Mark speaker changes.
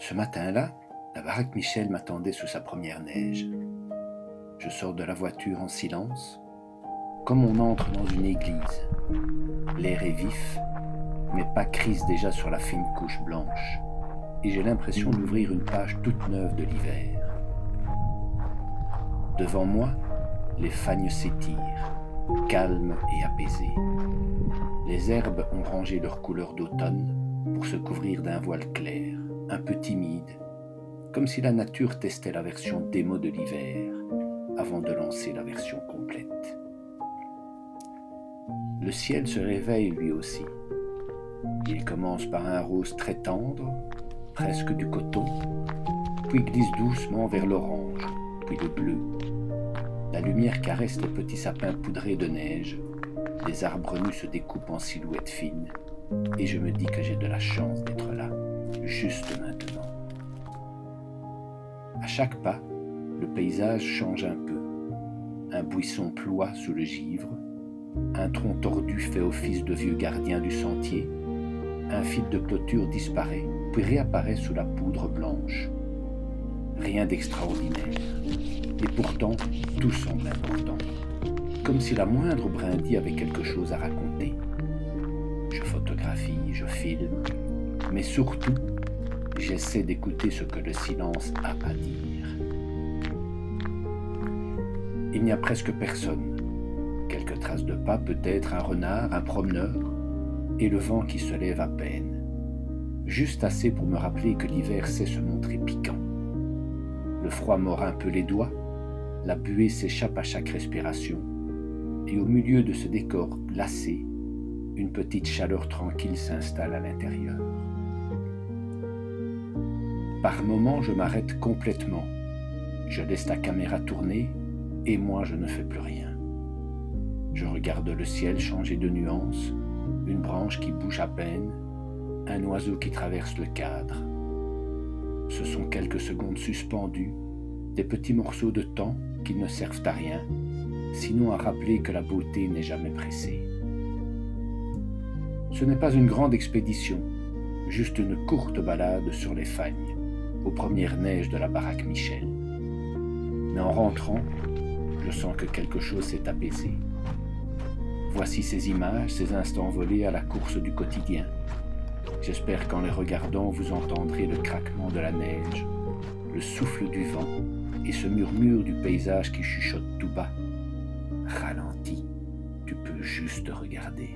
Speaker 1: Ce matin-là, la baraque Michel m'attendait sous sa première neige. Je sors de la voiture en silence, comme on entre dans une église. L'air est vif, mes pas crissent déjà sur la fine couche blanche, et j'ai l'impression d'ouvrir une page toute neuve de l'hiver. Devant moi, les fagnes s'étirent, calmes et apaisées. Les herbes ont rangé leur couleur d'automne pour se couvrir d'un voile clair, un peu timide, comme si la nature testait la version démo de l'hiver avant de lancer la version complète. Le ciel se réveille lui aussi. Il commence par un rose très tendre, presque du coton, puis glisse doucement vers l'orange, puis le bleu. La lumière caresse les petits sapins poudrés de neige, les arbres nus se découpent en silhouettes fines, et je me dis que j'ai de la chance d'être là, juste maintenant. À chaque pas, le paysage change un peu. Un buisson ploie sous le givre, un tronc tordu fait office de vieux gardien du sentier, un fil de clôture disparaît, puis réapparaît sous la poudre blanche. Rien d'extraordinaire, et pourtant tout semble important, comme si la moindre brindille avait quelque chose à raconter. Je photographie, je filme, mais surtout, j'essaie d'écouter ce que le silence a à dire. Il n'y a presque personne. Quelques traces de pas, peut-être un renard, un promeneur, et le vent qui se lève à peine. Juste assez pour me rappeler que l'hiver sait se montrer piquant. Le froid mord un peu les doigts, la buée s'échappe à chaque respiration, et au milieu de ce décor glacé, une petite chaleur tranquille s'installe à l'intérieur. Par moments, je m'arrête complètement. Je laisse la caméra tourner, et moi je ne fais plus rien. Je regarde le ciel changer de nuance, une branche qui bouge à peine, un oiseau qui traverse le cadre. Ce sont quelques secondes suspendues, des petits morceaux de temps qui ne servent à rien, sinon à rappeler que la beauté n'est jamais pressée. Ce n'est pas une grande expédition, juste une courte balade sur les fagnes, aux premières neiges de la baraque Michel. Mais en rentrant, je sens que quelque chose s'est apaisé. Voici ces images, ces instants volés à la course du quotidien. J'espère qu'en les regardant, vous entendrez le craquement de la neige, le souffle du vent et ce murmure du paysage qui chuchote tout bas. Ralentis, tu peux juste regarder.